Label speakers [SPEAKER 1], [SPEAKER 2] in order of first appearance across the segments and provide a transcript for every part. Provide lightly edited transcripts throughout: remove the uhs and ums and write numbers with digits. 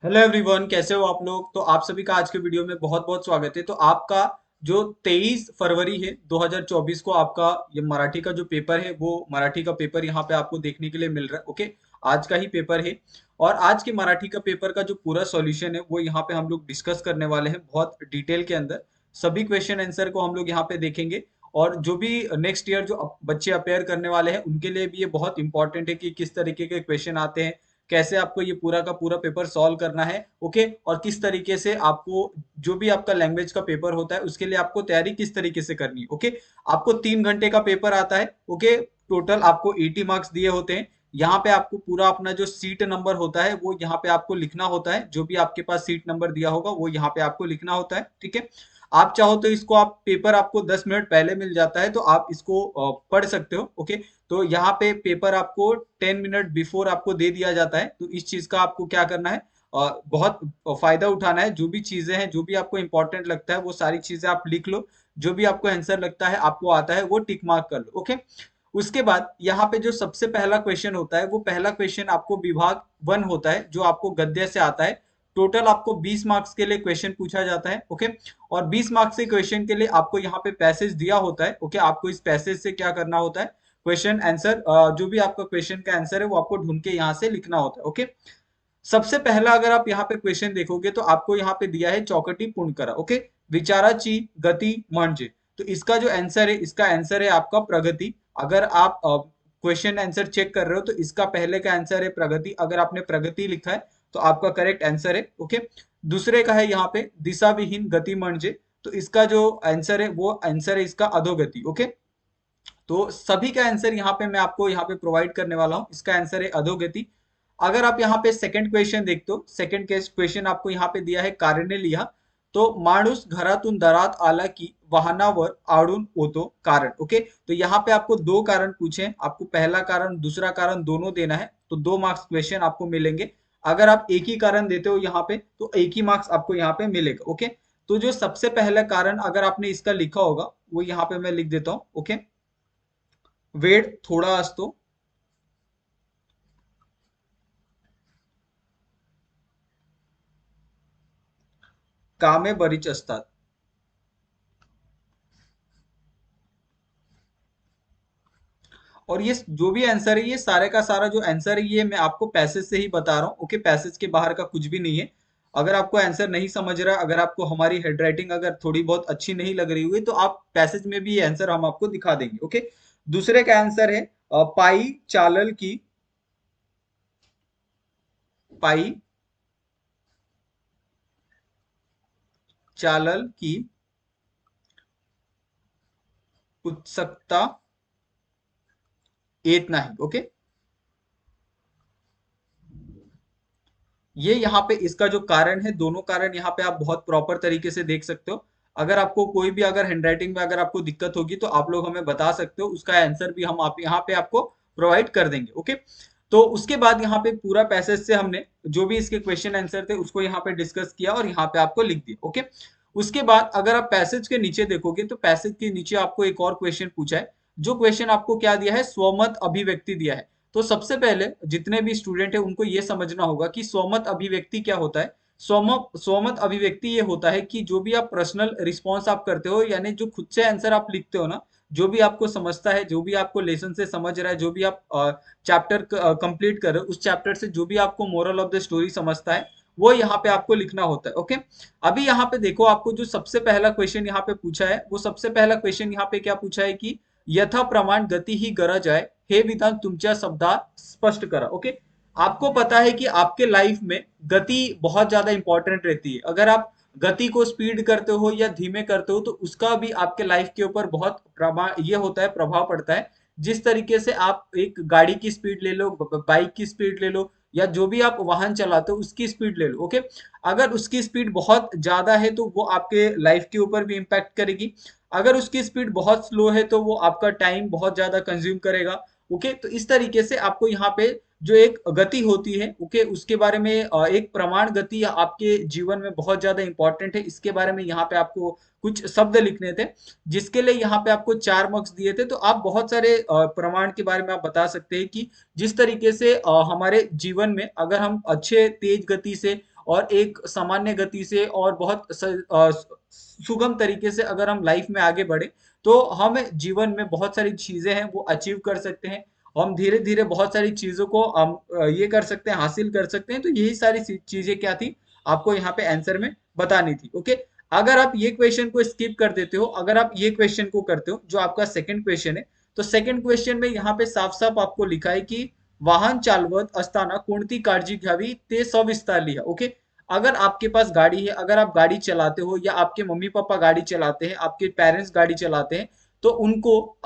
[SPEAKER 1] Hello everyone, कैसे हो आप लोग। तो आप सभी का आज के वीडियो में बहुत बहुत स्वागत है। तो आपका जो 23 फरवरी है 2024 को आपका ये मराठी का जो पेपर है वो मराठी का पेपर यहाँ पे आपको देखने के लिए मिल रहा है। ओके, आज का ही पेपर है। और आज के मराठी का पेपर का जो पूरा सॉल्यूशन है वो यहाँ पे हम लोग डिस्कस करने वाले हैं बहुत डिटेल के अंदर। सभी क्वेश्चन आंसर को हम लोग यहाँ पे देखेंगे। और जो भी नेक्स्ट ईयर जो बच्चे अपेयर करने वाले हैं उनके लिए भी ये बहुत इंपॉर्टेंट है कि किस तरीके के क्वेश्चन आते हैं, कैसे आपको ये पूरा का पूरा पेपर सॉल्व करना है। ओके, और किस तरीके से आपको जो भी आपका लैंग्वेज का पेपर होता है उसके लिए आपको तैयारी किस तरीके से करनी है। ओके, आपको 3 घंटे का पेपर आता है। ओके, टोटल आपको 80 मार्क्स दिए होते हैं। यहाँ पे आपको पूरा अपना जो सीट नंबर होता है वो यहाँ पे आपको लिखना होता है। जो भी आपके पास सीट नंबर दिया होगा वो यहाँ पे आपको लिखना होता है। ठीक है, आप चाहो तो इसको आप पेपर आपको 10 मिनट पहले मिल जाता है तो आप इसको पढ़ सकते हो। ओके, तो यहाँ पे पेपर आपको 10 मिनट बिफोर आपको दे दिया जाता है। तो इस चीज का आपको क्या करना है, बहुत फायदा उठाना है। जो भी चीजें हैं, जो भी आपको इंपॉर्टेंट लगता है वो सारी चीजें आप लिख लो। जो भी आपको आंसर लगता है आपको आता है वो टिक मार्क कर लो। ओके, उसके बाद यहाँ पे जो सबसे पहला क्वेश्चन होता है वो पहला क्वेश्चन आपको विभाग 1 होता है जो आपको गद्य से आता है। टोटल आपको 20 मार्क्स के लिए क्वेश्चन पूछा जाता है। ओके, और 20 मार्क्स के क्वेश्चन के लिए आपको यहाँ पे पैसेज दिया होता है। ओके, आपको इस पैसेज से क्या करना होता है, क्वेश्चन आंसर, जो भी आपका क्वेश्चन का आंसर है वो आपको ढूंढ के यहाँ से लिखना होता है। ओके, सबसे पहला अगर आप यहाँ पे क्वेश्चन देखोगे तो आपको यहाँ पे दिया है चौकटी पूर्ण करा। ओके, विचाराची गति म्हणजे, तो इसका जो आंसर है, इसका आंसर है आपका प्रगति। अगर आप क्वेश्चन आंसर चेक कर रहे हो तो इसका पहले का आंसर है प्रगति। अगर आपने प्रगति लिखा है तो आपका करेक्ट आंसर है। ओके, दूसरे का है यहाँ पे दिशा विहीन गति म्हणजे, तो इसका जो आंसर है वो आंसर है इसका अधोगति। ओके, तो सभी का आंसर यहाँ पे मैं आपको यहाँ पे प्रोवाइड करने वाला हूँ। इसका आंसर है अधोगति। अगर आप यहाँ पे सेकंड क्वेश्चन देखते हो, सेकंड क्वेश्चन आपको यहाँ पे दिया है कारणे लिहा। तो माणूस घरातून दारात आला की वाहनावर आडून होतो कारण। ओके, तो यहाँ पे आपको दो कारण पूछे, आपको पहला कारण दूसरा कारण दोनों देना है। तो 2 मार्क्स क्वेश्चन आपको मिलेंगे। अगर आप एक ही कारण देते हो यहाँ पे तो एक ही मार्क्स आपको यहाँ पे मिलेगा। ओके, तो जो सबसे पहला कारण अगर आपने इसका लिखा होगा वो यहाँ पे मैं लिख देता हूँ। ओके, वेळ थोडा असतो, कामे बरीच असतात। और ये जो भी आंसर है, ये सारे का सारा जो आंसर है ये मैं आपको पैसेज से ही बता रहा हूँ। ओके, पैसेज के बाहर का कुछ भी नहीं है। अगर आपको आंसर नहीं समझ रहा, अगर आपको हमारी हैंडराइटिंग अगर थोड़ी बहुत अच्छी नहीं लग रही हुई तो आप पैसेज में भी ये आंसर हम आपको दिखा देंगे। ओके, दूसरे का आंसर है पाई चालल की, पाई चालल की उत्सुकता येत नाही। ओके, ये यहाँ पे इसका जो कारण है, दोनों कारण यहाँ पे आप बहुत प्रॉपर तरीके से देख सकते हो। अगर आपको कोई भी अगर हैंडराइटिंग में अगर आपको दिक्कत होगी तो आप लोग हमें बता सकते हो, उसका आंसर भी हम आप यहाँ पे आपको प्रोवाइड कर देंगे। ओके, तो उसके बाद यहाँ पे पूरा पैसेज से हमने जो भी इसके क्वेश्चन आंसर थे उसको यहाँ पे डिस्कस किया और यहाँ पे आपको लिख दिया। ओके, उसके बाद अगर आप पैसेज के नीचे देखोगे तो पैसेज के नीचे आपको एक और क्वेश्चन पूछा है। जो क्वेश्चन आपको क्या दिया है, स्वमत अभिव्यक्ति दिया है। तो सबसे पहले जितने भी स्टूडेंट है उनको ये समझना होगा कि स्वमत अभिव्यक्ति क्या होता है। स्वमत स्वमत अभिव्यक्ति ये होता है कि जो भी आप पर्सनल रिस्पॉन्स आप करते हो, यानी जो खुद से आंसर आप लिखते हो ना, जो भी आपको समझता है, जो भी आपको लेसन से समझ रहा है, जो भी आप चैप्टर कंप्लीट कर रहे हो, उस चैप्टर से जो भी आपको मोरल ऑफ द स्टोरी समझता है वो यहाँ पे आपको लिखना होता है। ओके, अभी यहाँ पे देखो, आपको जो सबसे पहला क्वेश्चन यहाँ पे पूछा है, वो सबसे पहला क्वेश्चन यहाँ पे क्या पूछा है कि यथा प्रमाण गती ही गरज आहे, हे विधान तुमच्या शब्दात स्पष्ट करा। ओके, आपको पता है कि आपके लाइफ में गति बहुत ज्यादा इंपॉर्टेंट रहती है। अगर आप गति को स्पीड करते हो या धीमे करते हो तो उसका भी आपके लाइफ के ऊपर बहुत प्रभाव ये होता है, प्रभाव पड़ता है। जिस तरीके से आप एक गाड़ी की स्पीड ले लो, बाइक की स्पीड ले लो, या जो भी आप वाहन चलाते हो उसकी स्पीड ले लो। ओके, अगर उसकी स्पीड बहुत ज्यादा है तो वो आपके लाइफ के ऊपर भी इम्पैक्ट करेगी। अगर उसकी स्पीड बहुत स्लो है तो वो आपका टाइम बहुत ज्यादा कंज्यूम करेगा। ओके, तो इस तरीके से आपको यहाँ पे जो एक गति होती है, ओके, उसके बारे में एक प्रमाण गति आपके जीवन में बहुत ज्यादा इंपॉर्टेंट है। इसके बारे में यहाँ पे आपको कुछ शब्द लिखने थे, जिसके लिए यहाँ पे आपको 4 मार्क्स दिए थे। तो आप बहुत सारे प्रमाण के बारे में आप बता सकते हैं कि जिस तरीके से हमारे जीवन में अगर हम अच्छे तेज गति से और एक सामान्य गति से और बहुत सुगम तरीके से अगर हम लाइफ में आगे बढ़े तो हम जीवन में बहुत सारी चीजें हैं वो अचीव कर सकते हैं। हम धीरे धीरे बहुत सारी चीजों को हम ये कर सकते हैं, हासिल कर सकते हैं। तो यही सारी चीजें क्या थी, आपको यहाँ पे आंसर में बतानी थी। ओके, अगर आप ये क्वेश्चन को स्किप कर देते हो, अगर आप ये क्वेश्चन को करते हो जो आपका सेकंड क्वेश्चन है, तो सेकंड क्वेश्चन में यहाँ पे साफ साफ आपको लिखा है कि वाहन चालवत असताना कोणती काळजी घ्यावी ते सविस्तर लिहा। ओके, अगर आपके पास गाड़ी है, अगर आप गाड़ी चलाते हो या आपके मम्मी पापा गाड़ी चलाते हैं, आपके पेरेंट्स गाड़ी चलाते हैं, तो उनको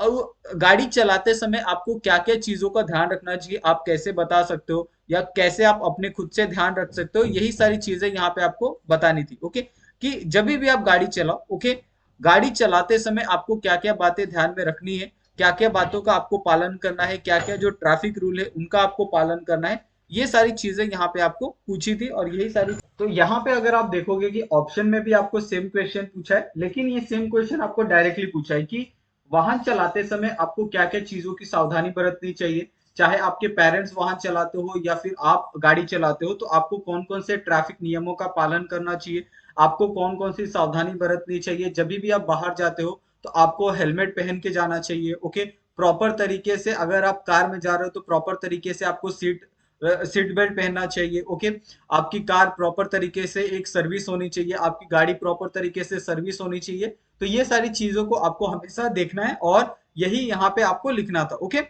[SPEAKER 1] गाड़ी चलाते समय आपको क्या क्या चीजों का ध्यान रखना चाहिए, आप कैसे बता सकते हो या कैसे आप अपने खुद से ध्यान रख सकते हो, यही सारी चीजें यहाँ पे आपको बतानी थी। ओके, कि जब भी आप गाड़ी चलाओ, ओके, गाड़ी चलाते समय आपको क्या क्या बातें ध्यान में रखनी है, क्या क्या बातों का आपको पालन करना है, क्या क्या जो ट्रैफिक रूल है उनका आपको पालन करना है, ये सारी चीजें यहाँ पे आपको पूछी थी। और यही सारी, तो यहाँ पे अगर आप देखोगे कि ऑप्शन में भी आपको सेम क्वेश्चन पूछा है, लेकिन ये सेम क्वेश्चन आपको डायरेक्टली पूछा है कि वाहन चलाते समय आपको क्या क्या चीजों की सावधानी बरतनी चाहिए, चाहे आपके पेरेंट्स वाहन चलाते हो या फिर आप गाड़ी चलाते हो, तो आपको कौन कौन से ट्रैफिक नियमों का पालन करना चाहिए, आपको कौन कौन सी सावधानी बरतनी चाहिए, जब भी आप बाहर जाते हो तो आपको हेलमेट पहन के जाना चाहिए। ओके, प्रॉपर तरीके से अगर आप कार में जा रहे हो तो प्रॉपर तरीके से आपको सीट बेल्ट पहनना चाहिए। ओके, आपकी कार प्रॉपर तरीके से एक सर्विस होनी चाहिए, आपकी गाड़ी प्रॉपर तरीके से सर्विस होनी चाहिए। तो ये सारी चीजों को आपको हमेशा देखना है और यही यहाँ पे आपको लिखना था। ओके,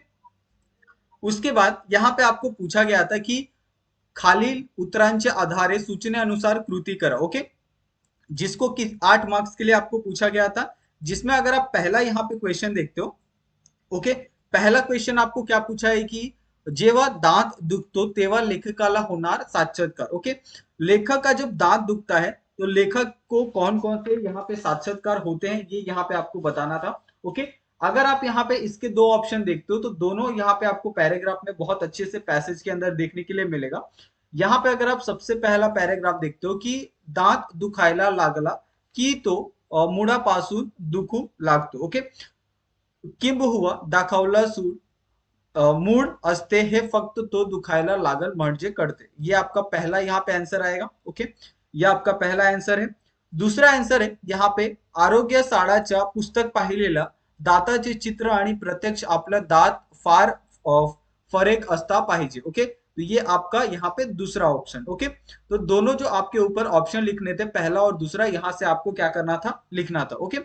[SPEAKER 1] उसके बाद यहाँ पे आपको पूछा गया था कि खालील उत्तरांच्या आधारे सूचनेनुसार कृती करा। ओके, जिसको कि 8 मार्क्स के लिए आपको पूछा गया था, जिसमें अगर आप पहला यहाँ पे क्वेश्चन देखते हो, ओके, पहला क्वेश्चन आपको क्या पूछा है कि जेव्हा दांत दुखतो तेव्हा लेखकाला होणार साक्षात्कार। ओके, लेखक का जब दांत दुखता है तो लेखक को कौन कौन से यहाँ पे साक्षात्कार होते हैं, ये यहाँ पे आपको बताना था। ओके, अगर आप यहाँ पे इसके दो ऑप्शन देखते हो तो दोनों यहाँ पे आपको पैराग्राफ में बहुत अच्छे से पैसेज के अंदर देखने के लिए मिलेगा। यहाँ पे अगर आप सबसे पहला पैराग्राफ देखते हो कि दांत दुखायला लागला की तो मुळापासून दुखू लागतो। ओके, किंबहुआ दाखवला सूर मूड असते हे फक्त तो दुखायला लागल म्हणजे कळते। ये आपका पहला यहाँ पे आंसर आएगा। ओके, ये आपका पहला आंसर है। दूसरा आंसर है यहाँ पे आरोग्य साडाच्या पुस्तक पाहिलेला दाताचे चित्र आणि प्रत्यक्ष आपला दात फार फरक असता पाहिजे। ओके, तो ये आपका यहाँ पे दूसरा ऑप्शन। ओके, तो दोनों जो आपके ऊपर ऑप्शन लिखने थे, पहला और दूसरा, यहाँ से आपको क्या करना था, लिखना था। ओके,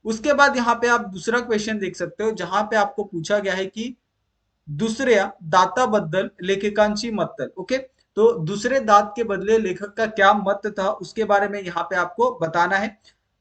[SPEAKER 1] उसके बाद यहाँ पे आप दूसरा क्वेश्चन देख सकते हो जहां पे आपको पूछा गया है कि दुसऱ्या दाताबद्दल लेखकांची मत। ओके, तो दूसरे दांत के बदले लेखक का क्या मत था उसके बारे में यहाँ पे आपको बताना है।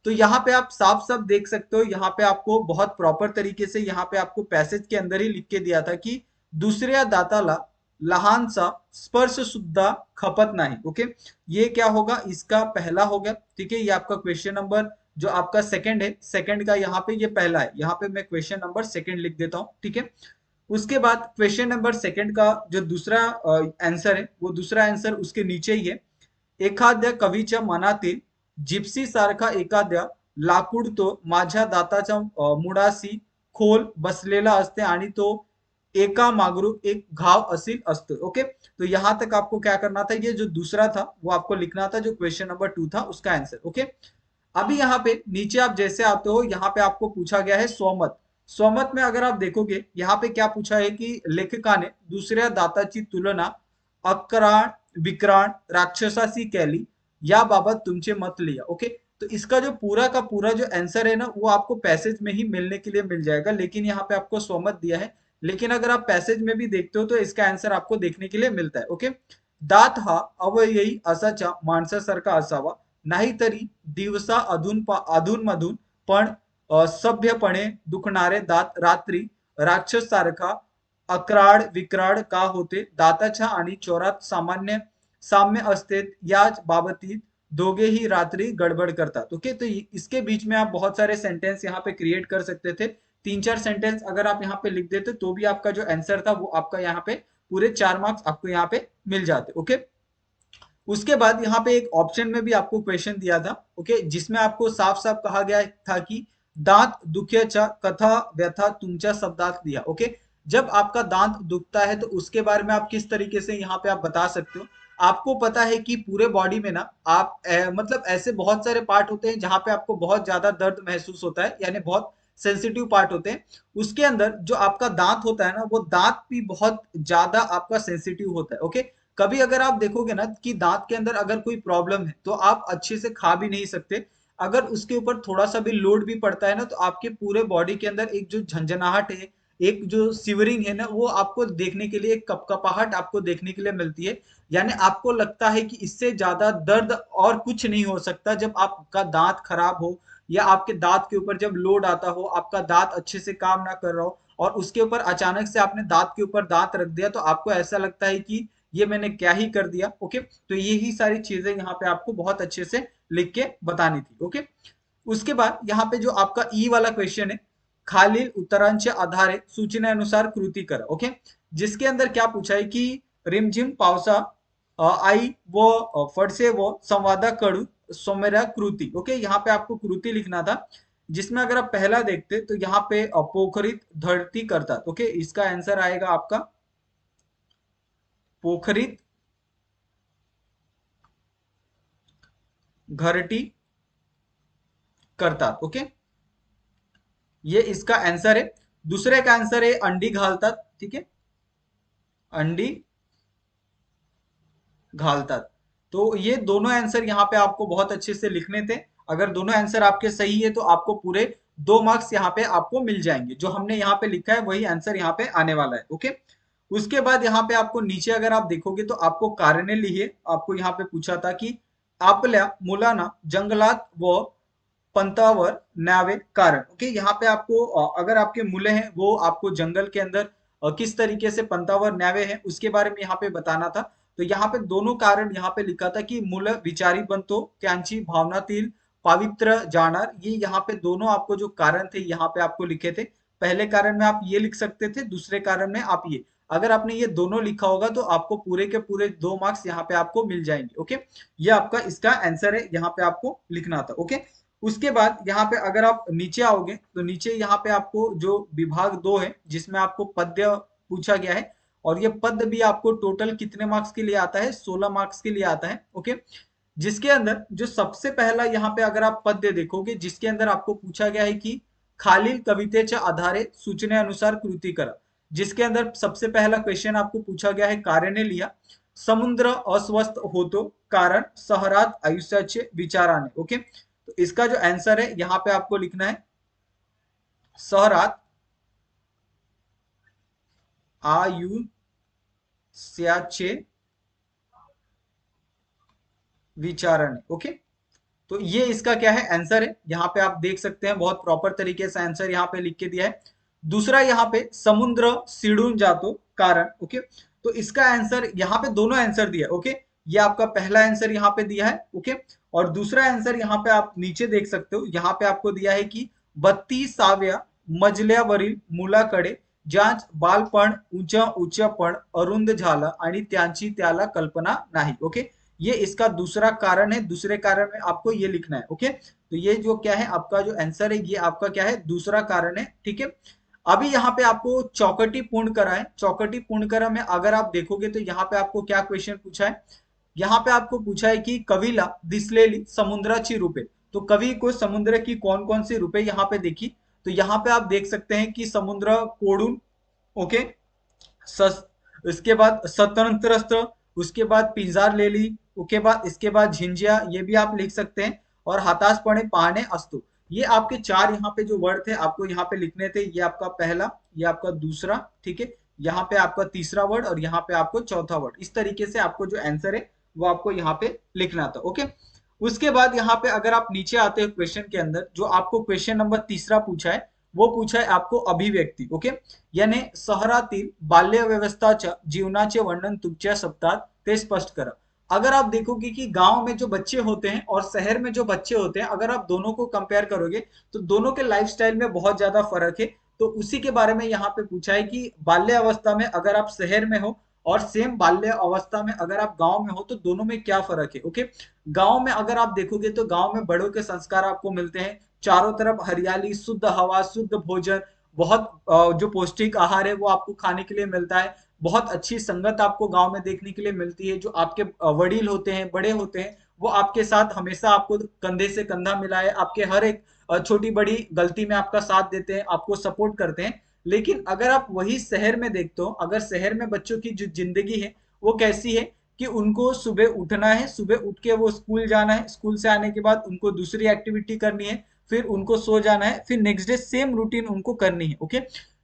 [SPEAKER 1] तो यहाँ पे आप साफ साफ देख सकते हो, यहाँ पे आपको बहुत प्रॉपर तरीके से यहाँ पे आपको पैसेज के अंदर ही लिख के दिया था कि दुसऱ्या दाताला लहानसा स्पर्श सुद्धा खपत नाही। ओके, ये क्या होगा, इसका पहला हो गया। ठीक है, ये आपका क्वेश्चन नंबर जो आपका सेकंड है, सेकंड का यहाँ पे ये पहला है, यहाँ पे मैं क्वेश्चन नंबर सेकंड लिख देता हूँ। ठीक है, उसके बाद क्वेश्चन नंबर सेकंड का जो दूसरा आंसर है, वो दूसरा आंसर उसके नीचे ही है। एखाद्या कवीच्या मनातील जिप्सी सारखा एखाद्या लाकूड तो माझ्या दाताच्या मुळाशी खोल बसलेला असते आणि तो एका मागरूप एक घाव असील असतो। ओके, तो यहां तक आपको क्या करना था, ये जो दूसरा था वो आपको लिखना था, जो क्वेश्चन नंबर 2 था उसका आंसर। ओके, अभी यहाँ पे नीचे आप जैसे आते हो, यहाँ पे आपको पूछा गया है स्वमत। स्वमत में अगर आप देखोगे यहाँ पे क्या पूछा है कि लेखकाने दुसऱ्या दाताची तुलना अक्राण विक्राण राक्षसाशी केली, याबाबत तुमचे मत लिया। ओके, तो इसका जो पूरा का पूरा जो आंसर है ना, वो आपको पैसेज में ही मिलने के लिए मिल जाएगा, लेकिन यहाँ पे आपको स्वमत दिया है। लेकिन अगर आप पैसेज में भी देखते हो तो इसका आंसर आपको देखने के लिए मिलता है। ओके, दात हा अवयवी असाच्या माणसासारखा असावा, नाहीतरी दिवसा अधूनमधून पण सभ्यपणे दुखणारे दात रात्री राक्षस सारखा अक्राळ विक्राळ का होते, दाताच्या आणि चोरात साम्य असते, याच बाबतीत दोगे ही रात्रि गड़बड़ करतात। ओके, तो इसके बीच में आप बहुत सारे सेंटेंस यहाँ पे क्रिएट कर सकते थे। 3-4 सेंटेंस अगर आप यहाँ पे लिख देते तो भी आपका जो आंसर था वो आपका यहाँ पे पूरे 4 मार्क्स आपको यहाँ पे मिल जाते। ओके, उसके बाद यहाँ पे एक ऑप्शन में भी आपको क्वेश्चन दिया था। ओके, जिसमें आपको साफ साफ कहा गया था कि दांत दुख्याच्या कथा व्यथा तुमच्या शब्दात लिहा। ओके, जब आपका दांत दुखता है तो उसके बारे में आप किस तरीके से यहाँ पे आप बता सकते हो। आपको पता है कि पूरे बॉडी में ना आप मतलब ऐसे बहुत सारे पार्ट होते हैं जहां पे आपको बहुत ज्यादा दर्द महसूस होता है, यानी बहुत सेंसिटिव पार्ट होते हैं। उसके अंदर जो आपका दांत होता है ना, वो दांत भी बहुत ज्यादा आपका सेंसिटिव होता है। ओके, कभी अगर आप देखोगे ना कि दांत के अंदर अगर कोई प्रॉब्लम है तो आप अच्छे से खा भी नहीं सकते। अगर उसके ऊपर थोड़ा सा भी लोड भी पड़ता है ना, तो आपके पूरे बॉडी के अंदर एक जो झंझनाहट है, एक जो सिवरिंग है ना, वो आपको देखने के लिए, एक कपकपाहट आपको देखने के लिए मिलती है। यानी आपको लगता है कि इससे ज्यादा दर्द और कुछ नहीं हो सकता जब आपका दांत खराब हो, या आपके दांत के ऊपर जब लोड आता हो, आपका दांत अच्छे से काम ना कर रहा हो, और उसके ऊपर अचानक से आपने दांत के ऊपर दांत रख दिया, तो आपको ऐसा लगता है कि ये मैंने क्या ही कर दिया। ओके, तो यही सारी चीजें यहाँ पे आपको बहुत अच्छे से लिख के बतानी थी। ओके, उसके बाद यहाँ पे जो आपका ई वाला क्वेश्चन है, खालील उत्तरांच्या आधारे सूचनेनुसार कृती करा। ओके, जिसके अंदर क्या पूछा है कि रिमझिम पावसा आई व फडसे व संवादाकडून सौम्यरा कृती। ओके, यहाँ पे आपको कृती लिखना था, जिसमें अगर आप पहला देखते तो यहाँ पे पोखरित धरती करतात। ओके, इसका आंसर आएगा आपका पोखरित घरटी करतात। ओके, ये इसका आंसर है। दूसरे का आंसर है अंडी घालतात। ठीक है, अंडी घालतात। तो ये दोनों आंसर यहाँ पे आपको बहुत अच्छे से लिखने थे। अगर दोनों आंसर आपके सही है तो आपको पूरे 2 मार्क्स यहाँ पे आपको मिल जाएंगे। जो हमने यहाँ पे लिखा है वही आंसर यहाँ पे आने वाला है। ओके, उसके बाद यहाँ पे आपको नीचे अगर आप देखोगे तो आपको कारणे लिहिए। आपको यहाँ पे पूछा था कि आपल्या मुलांना जंगलात व पंथावर न्यावे कारण। ओके, यहाँ पे आपको अगर आपके मुले हैं वो आपको जंगल के अंदर किस तरीके से पंथावर न्यावे हैं उसके बारे में यहाँ पे बताना था। तो यहाँ पे दोनों कारण यहाँ पे लिखा था कि मुलं विचारी बनतो, त्यांची भावनातील पावित्र जाणार। ये यहाँ पे दोनों आपको जो कारण थे यहाँ पे आपको लिखे थे। पहले कारण में आप ये लिख सकते थे, दूसरे कारण में आप ये। अगर आपने ये दोनों लिखा होगा तो आपको पूरे के पूरे 2 मार्क्स यहाँ पे आपको मिल जाएंगे। ओके, ये आपका इसका आंसर है, यहाँ पे आपको लिखना था। ओके, उसके बाद यहाँ पे अगर आप नीचे आओगे तो नीचे यहाँ पे आपको जो विभाग 2 है जिसमें आपको पद्य पूछा गया है, और ये पद भी आपको टोटल कितने मार्क्स के लिए आता है, 16 मार्क्स के लिए आता है। ओके, जिसके अंदर जो सबसे पहला यहाँ पे अगर आप पद्य देखोगे, जिसके अंदर आपको पूछा गया है कि खालील कवितेच्या आधारे सूचनेनुसार कृती करा। जिसके अंदर सबसे पहला क्वेश्चन आपको पूछा गया है, कार्याने लिया, समुद्र अस्वस्थ होतो कारण शहरात आयुष्याचे विचाराने। ओके, तो इसका जो आंसर है यहाँ पे आपको लिखना है, शहरात आयुष्याचे विचारण। ओके, तो ये इसका क्या है, आंसर है। यहाँ पे आप देख सकते हैं बहुत प्रॉपर तरीके से आंसर यहाँ पे लिख के दिया है। दूसरा यहाँ पे समुद्र सिडून जातो कारण। ओके, तो इसका आंसर यहाँ पे दोनों आंसर दिया। ओके, ये आपका पहला आंसर यहाँ पे दिया है। ओके, और दूसरा आंसर यहाँ पे आप नीचे देख सकते हो, यहाँ पे आपको दिया है कि 32व्या मजल्यावरील मुलाकडे ज्याच बालपण उंच उच्चपण अरुंद झालं आणि त्यांची त्याला कल्पना नाही। ओके, ये इसका दूसरा कारण है। दूसरे कारण में आपको ये लिखना है। ओके, तो ये जो क्या है आपका जो आंसर है, ये आपका क्या है, दूसरा कारण है। ठीक है, अभी यहाँ पे आपको चौकटी पूर्ण करा है। चौकटी पूर्ण करा में अगर आप देखोगे तो यहाँ पे आपको क्या क्वेश्चन पूछा है, यहाँ पे आपको पूछा है कि कवीला दिसलेली समुद्राची रूपे। तो कवि को समुद्र की कौन कौन सी रूपे यहाँ पे देखी, तो यहाँ पे आप देख सकते हैं कि समुद्र कोडून। ओके, इसके बाद स्वतंत्रस्त्र, उसके बाद पिंजार ले ली, उसके बाद इसके बाद झिंझिया, ये भी आप लिख सकते हैं, और हताशपणे पाहणे असतो। ये आपके 4 यहाँ पे जो वर्ड थे आपको यहाँ पे लिखने थे। ये आपका पहला, ये आपका दूसरा, ठीक है, यहाँ पे आपका तीसरा वर्ड, और यहाँ पे आपको चौथा वर्ड। इस तरीके से आपको जो आंसर है वो आपको यहाँ पे लिखना था। ओके, उसके बाद यहाँ पे अगर आप नीचे आते हैं क्वेश्चन के अंदर, जो आपको क्वेश्चन नंबर तीसरा पूछा है, वो पूछा है आपको अभिव्यक्ती। ओके, यानी शहरातील बाल्य व्यवस्थाच्या जीवनाचे वर्णन तुमच्या शब्दात ते स्पष्ट करा। अगर आप देखोगे कि गांव में जो बच्चे होते हैं और शहर में जो बच्चे होते हैं, अगर आप दोनों को कंपेयर करोगे तो दोनों के लाइफस्टाइल में बहुत ज्यादा फर्क है। तो उसी के बारे में यहाँ पे पूछा है कि बाल्य अवस्था में अगर आप शहर में हो और सेम बाल्य अवस्था में अगर आप गांव में हो तो दोनों में क्या फर्क है। ओके, गांव में अगर आप देखोगे तो गांव में बड़ों के संस्कार आपको मिलते हैं, चारों तरफ हरियाली, शुद्ध हवा, शुद्ध भोजन, बहुत जो पौष्टिक आहार है वो आपको खाने के लिए मिलता है, बहुत अच्छी संगत आपको गांव में देखने के लिए मिलती है, जो आपके वडील होते हैं, बड़े होते हैं, वो आपके साथ हमेशा आपको कंधे से कंधा मिलाए, आपके हर एक छोटी बड़ी गलती में आपका साथ देते हैं, आपको सपोर्ट करते हैं। लेकिन अगर आप वही शहर में देखते हो, अगर शहर में बच्चों की जो जिंदगी है वो कैसी है कि उनको सुबह उठना है, सुबह उठ के वो स्कूल जाना है, स्कूल से आने के बाद उनको दूसरी एक्टिविटी करनी है, फिर उनको सो जाना है, फिर नेक्स्ट डे सेम रूटीन उनको करनी है। ओके,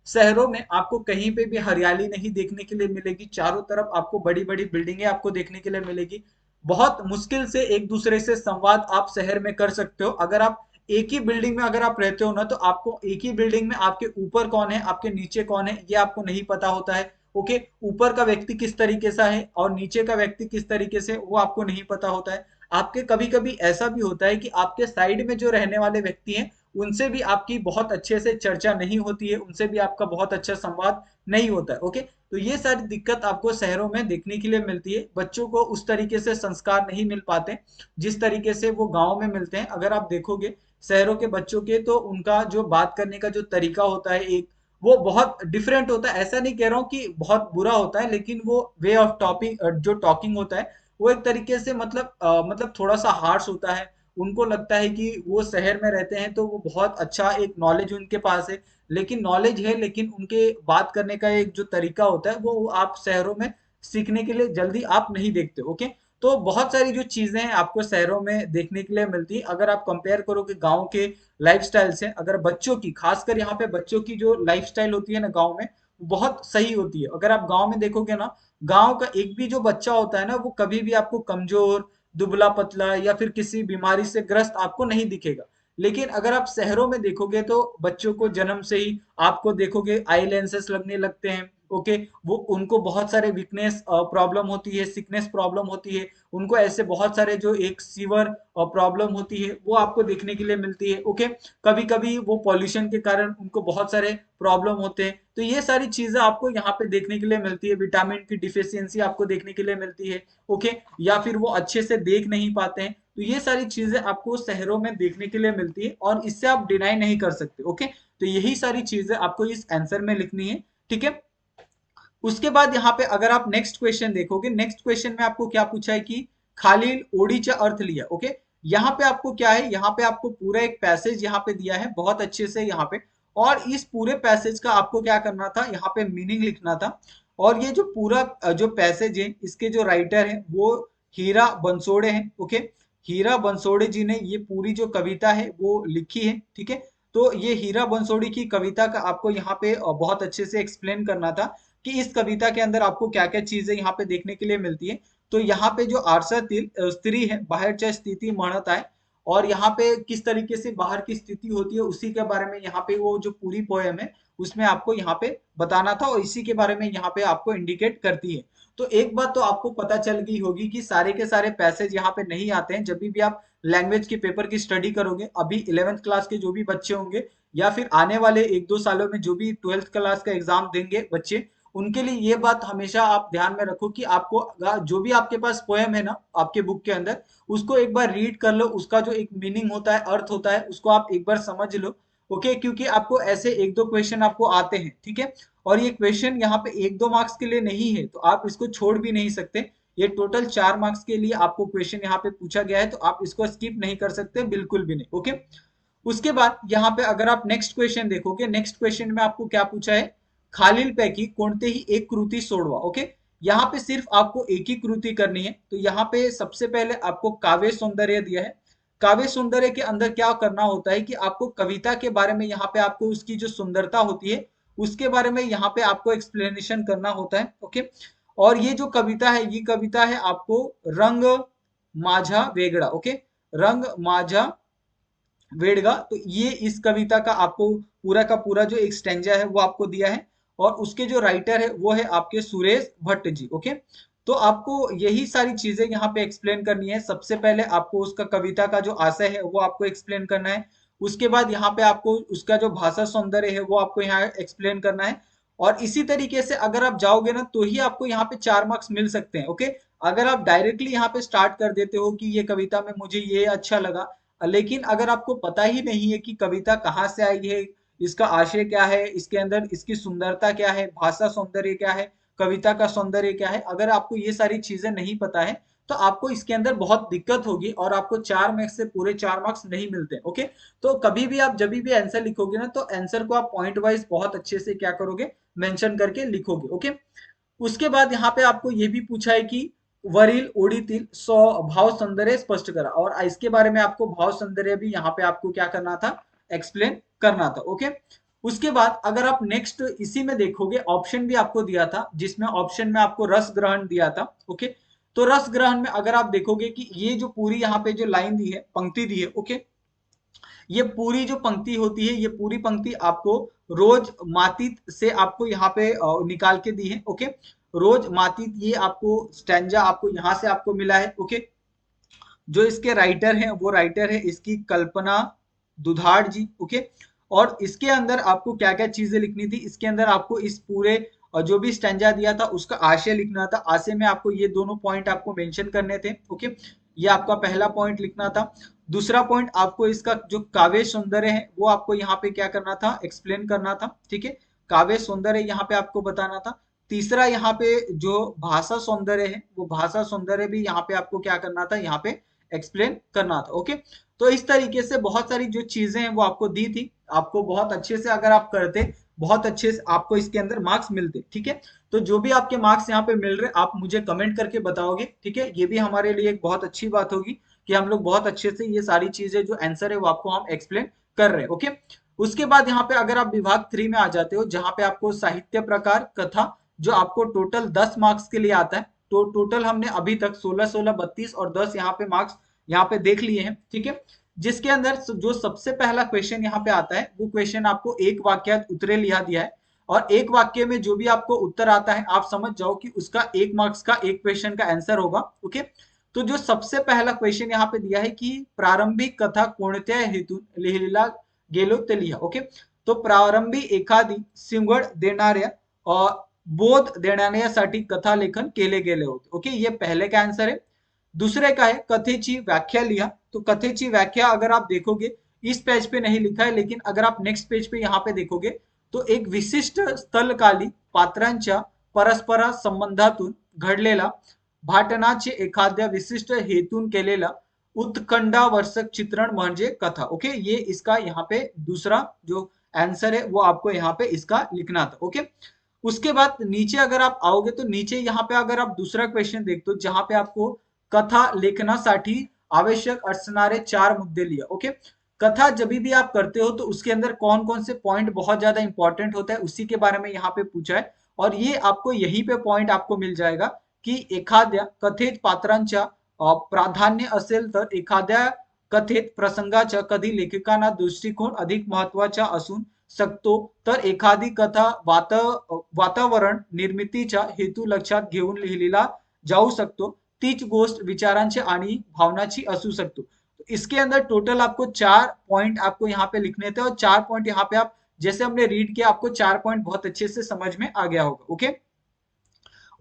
[SPEAKER 1] शहरों में आपको कहीं पे भी हरियाली नहीं देखने के लिए मिलेगी, चारों तरफ आपको बड़ी बड़ी बिल्डिंगें आपको देखने के लिए मिलेगी, बहुत मुश्किल से एक दूसरे से संवाद आप शहर में कर सकते हो। अगर आप एक ही बिल्डिंग में अगर आप रहते हो ना, तो आपको एक ही बिल्डिंग में आपके ऊपर कौन है, आपके नीचे कौन है, ये आपको नहीं पता होता है। ओके, ऊपर का व्यक्ति किस तरीके से है और नीचे का व्यक्ति किस तरीके से, वो आपको नहीं पता होता है। आपके कभी कभी ऐसा भी होता है कि आपके साइड में जो रहने वाले व्यक्ति हैं, उनसे भी आपकी बहुत अच्छे से चर्चा नहीं होती है, उनसे भी आपका बहुत अच्छा संवाद नहीं होता है। ओके, तो ये सारी दिक्कत आपको शहरों में देखने के लिए मिलती है, बच्चों को उस तरीके से संस्कार नहीं मिल पाते जिस तरीके से वो गांव में मिलते हैं। अगर आप देखोगे शहरों के बच्चों के, तो उनका जो बात करने का जो तरीका होता है एक, वो बहुत डिफरेंट होता है। ऐसा नहीं कह रहा हूँ कि बहुत बुरा होता है, लेकिन वो वे ऑफ टॉपिंग जो टॉकिंग होता है वो एक तरीके से मतलब थोड़ा सा हार्श होता है। उनको लगता है कि वो शहर में रहते हैं तो वो बहुत अच्छा एक नॉलेज उनके पास है, लेकिन नॉलेज है, लेकिन उनके बात करने का एक जो तरीका होता है वो आप शहरों में सीखने के लिए जल्दी आप नहीं देखते। ओके, तो बहुत सारी जो चीजें हैं आपको शहरों में देखने के लिए मिलती है। अगर आप कंपेयर करोगे गांव के लाइफस्टाइल से, अगर बच्चों की, खासकर यहाँ पे बच्चों की जो लाइफस्टाइल होती है ना गांव में, बहुत सही होती है। अगर आप गांव में देखोगे ना, गांव का एक भी जो बच्चा होता है ना, वो कभी भी आपको कमजोर, दुबला पतला या फिर किसी बीमारी से ग्रस्त आपको नहीं दिखेगा। लेकिन अगर आप शहरों में देखोगे तो बच्चों को जन्म से ही आपको देखोगे आई लेंसेस लगने लगते हैं। ओके, वो उनको बहुत सारे वीकनेस प्रॉब्लम होती है, सिकनेस प्रॉब्लम होती है, उनको ऐसे बहुत सारे जो एक सीवर प्रॉब्लम होती है वो आपको देखने के लिए मिलती है। ओके, कभी कभी वो पॉल्यूशन के कारण उनको बहुत सारे प्रॉब्लम होते हैं, तो ये सारी चीजें आपको यहाँ पे देखने के लिए मिलती है। विटामिन की डिफिशियंसी आपको देखने के लिए मिलती है। ओके, या फिर वो अच्छे से देख नहीं पाते हैं, तो ये सारी चीजें आपको शहरों में देखने के लिए मिलती है और इससे आप डिनाई नहीं कर सकते। ओके, तो यही सारी चीजें आपको इस आंसर में लिखनी है। ठीक है, उसके बाद यहाँ पे अगर आप नेक्स्ट क्वेश्चन देखोगे, नेक्स्ट क्वेश्चन में आपको क्या पूछा है कि खालील ओडीचा अर्थ लिया। ओके, यहाँ पे आपको क्या है, यहाँ पे आपको पूरा एक पैसेज यहाँ पे दिया है बहुत अच्छे से यहाँ पे, और इस पूरे पैसेज का आपको क्या करना था, यहाँ पे मीनिंग लिखना था। और ये जो पूरा जो पैसेज है, इसके जो राइटर है वो हीरा बंसोड़े हैं। ओके, हीरा बंसोड़े जी ने ये पूरी जो कविता है वो लिखी है। ठीक है, तो ये हीरा बंसोड़े की कविता का आपको यहाँ पे बहुत अच्छे से एक्सप्लेन करना था कि इस कविता के अंदर आपको क्या क्या चीजें यहाँ पे देखने के लिए मिलती है। तो यहाँ पे जो आरसा स्त्री है, बाहेरच्या स्थिती म्हणत आहे, और यहाँ पे किस तरीके से बाहर की स्थिति होती है उसी के बारे में यहाँ पे वो जो पूरी पोयम है उसमें आपको यहाँ पे बताना था, और इसी के बारे में यहाँ पे आपको इंडिकेट करती है। तो एक बात तो आपको पता चल गई होगी कि सारे के सारे पैसेज यहाँ पे नहीं आते हैं। जब भी आप लैंग्वेज के पेपर की स्टडी करोगे, अभी 11th क्लास के जो भी बच्चे होंगे या फिर आने वाले 1-2 सालों में जो भी 12th क्लास का एग्जाम देंगे बच्चे, उनके लिए ये बात हमेशा आप ध्यान में रखो कि आपको जो भी आपके पास पोएम है ना आपके बुक के अंदर, उसको एक बार रीड कर लो, उसका जो एक मीनिंग होता है, अर्थ होता है, उसको आप एक बार समझ लो। ओके, क्योंकि आपको ऐसे 1-2 क्वेश्चन आपको आते हैं। ठीक है, और ये क्वेश्चन यहाँ पे 1-2 मार्क्स के लिए नहीं है, तो आप इसको छोड़ भी नहीं सकते। ये टोटल 4 मार्क्स के लिए आपको क्वेश्चन यहाँ पे पूछा गया है, तो आप इसको स्किप नहीं कर सकते, बिल्कुल भी नहीं। ओके, उसके बाद यहाँ पे अगर आप नेक्स्ट क्वेश्चन देखोगे, नेक्स्ट क्वेश्चन में आपको क्या पूछा है, खालीलपैकी कोणतेही एक कृती सोडवा। ओके, यहाँ पे सिर्फ आपको एक ही कृति करनी है। तो यहाँ पे सबसे पहले आपको काव्य सौंदर्य दिया है। काव्य सौंदर्य के अंदर क्या करना होता है कि आपको कविता के बारे में, यहाँ पे आपको उसकी जो सुंदरता होती है उसके बारे में यहाँ पे आपको एक्सप्लेनेशन करना होता है। ओके, और ये जो कविता है, ये कविता है आपको रंग माझा वेगड़ा। ओके, रंग माझा वेड़गा, तो ये इस कविता का आपको पूरा का पूरा जो एक स्टेंजा है वो आपको दिया है, और उसके जो राइटर है वो है आपके सुरेश भट्ट जी। ओके, तो आपको यही सारी चीजें यहाँ पे एक्सप्लेन करनी है। सबसे पहले आपको उसका कविता का जो आशय है वो आपको एक्सप्लेन करना है। उसके बाद यहाँ पे आपको उसका जो भाषा सौंदर्य है वो आपको यहाँ एक्सप्लेन करना है। और इसी तरीके से अगर आप जाओगे ना, तो ही आपको यहाँ पे 4 मार्क्स मिल सकते हैं। ओके, अगर आप डायरेक्टली यहाँ पे स्टार्ट कर देते हो कि ये कविता में मुझे ये अच्छा लगा, लेकिन अगर आपको पता ही नहीं है कि कविता कहाँ से आई है, इसका आशय क्या है, इसके अंदर इसकी सुंदरता क्या है, भाषा सौंदर्य क्या है, कविता का सौंदर्य क्या है। अगर आपको ये सारी चीजें नहीं पता है तो आपको इसके अंदर बहुत दिक्कत होगी और आपको 4 मार्क्स से पूरे 4 मार्क्स नहीं मिलते। ओके, तो कभी भी आप जब भी आंसर लिखोगे ना, तो आंसर को आप पॉइंट वाइज बहुत अच्छे से क्या करोगे, मेंशन करके लिखोगे। ओके, उसके बाद यहाँ पे आपको ये भी पूछा है कि वरील ओढीतील भाव सौंदर्य स्पष्ट करा, और इसके बारे में आपको भाव सौंदर्य भी यहाँ पे आपको क्या करना था, एक्सप्लेन करना था। ओके, उसके बाद अगर आप नेक्स्ट इसी में देखोगे, ऑप्शन भी आपको दिया था, जिसमें ऑप्शन में आपको रस ग्रहण दिया था। ओके, तो रस ग्रहण में अगर आप देखोगे कि ये जो पूरी यहाँ पे जो लाइन दी है, पंक्ति दी है, ओके, ये पूरी जो पंक्ति होती है, ये पूरी पंक्ति आपको रोज मातीत से आपको यहाँ पे निकाल के दी है। ओके, रोज मातीत, ये आपको स्टैंजा आपको यहाँ से आपको मिला है। ओके, जो इसके राइटर हैं वो राइटर है इसकी कल्पना दुधाड़ जी। ओके, और इसके अंदर आपको क्या क्या चीजें लिखनी थी, इसके अंदर आपको इस पूरे जो भी स्टैंजा दिया था उसका आशय लिखना था। आशय में आपको ये दोनों पॉइंट आपको मेंशन करने थे। ओके, ये आपका पहला पॉइंट लिखना था। दूसरा पॉइंट आपको इसका जो काव्य सौंदर्य है वो आपको यहाँ पे क्या करना था, एक्सप्लेन करना था। ठीक है, काव्य सौंदर्य यहाँ पे आपको बताना था। तीसरा यहाँ पे जो भाषा सौंदर्य है, वो भाषा सौंदर्य भी यहाँ पे आपको क्या करना था, यहाँ पे एक्सप्लेन करना था। ओके, तो इस तरीके से बहुत सारी जो चीजें हैं वो आपको दी थी। आपको बहुत अच्छे से अगर आप करते, बहुत अच्छे से आपको इसके अंदर मार्क्स मिलते। ठीक है, तो जो भी आपके मार्क्स यहाँ पे मिल रहे आप मुझे कमेंट करके बताओगे। ठीक है, ये भी हमारे लिए एक बहुत अच्छी बात होगी कि हम लोग बहुत अच्छे से ये सारी चीजें जो आंसर है वो आपको हम एक्सप्लेन कर रहे हैं। ओके, उसके बाद यहाँ पे अगर आप विभाग 3 में आ जाते हो, जहां पे आपको साहित्य प्रकार कथा, जो आपको टोटल 10 मार्क्स के लिए आता है। तो टोटल हमने अभी तक 16 16 32 और 10 यहाँ पे मार्क्स यहाँ पे देख लिए हैं। ठीक है, जिसके अंदर जो सबसे पहला क्वेश्चन यहाँ पे आता है वो क्वेश्चन आपको एक वाक्य उत्तरे लिखा दिया है, और एक वाक्य में जो भी आपको उत्तर आता है आप समझ जाओ कि उसका 1 मार्क्स का एक क्वेश्चन का आंसर होगा। ओके, तो जो सबसे पहला क्वेश्चन यहाँ पे दिया है कि प्रारंभिक कथा कोणत्या हेतून लिहिला गेलो ते लिहा। ओके, तो प्रारंभी एखादी सिंगड देणाऱ्या बोध देण्यासाठी कथा लेखन केले गेले होते। ओके, ये पहले का आंसर है। दूसरे का है कथेची व्याख्या लिहा। तो कथेची व्याख्या अगर आप देखोगे इस पेज पे नहीं लिखा है, लेकिन अगर आप नेक्स्ट पेज पे यहाँ पे देखोगे तो एक विशिष्ट स्थलकाली पात्रांच्या परस्पर संबंधातून घडलेला भाटनाचे एखाद्या विशिष्ट हेतून केलेला उत्कंठावर्धक चित्रण म्हणजे कथा। ओके, ये इसका यहाँ पे दूसरा जो आंसर है वो आपको यहाँ पे इसका लिखना था। ओके, उसके बाद नीचे अगर आप आओगे तो नीचे यहाँ पे अगर आप दूसरा क्वेश्चन देखते हो, जहां पे आपको कथा लेखनासाठी आवश्यक असणारे 4 मुद्दे लिया। ओके, कथा जब भी आप करते हो तो उसके अंदर कौन कौन से पॉइंट बहुत ज्यादा इंपॉर्टेंट होता है उसी के बारे में यहाँ पे पूछा है, और ये आपको यहीं पे पॉइंट आपको मिल जाएगा कि एखाद्या कथित पात्रांच्या प्राधान्य असेल तर एखाद्या कथित प्रसंगाच्या कधी लेखकांना दृष्टिकोन अधिक महत्वाचा असून शकतो, तर एखादी कथा वातावरण निर्मितीचा हेतू लक्षात घेऊन लिहिलेला जाऊ शकतो, तीच गोष्ट विचारांची आणि भावनाची असू शकतो। इसके अंदर टोटल आपको 4 पॉइंट आपको यहाँ पे लिखने थे, और 4 पॉइंट यहाँ पे आप जैसे हमने रीड किया आपको 4 पॉइंट बहुत अच्छे से समझ में आ गया होगा। ओके,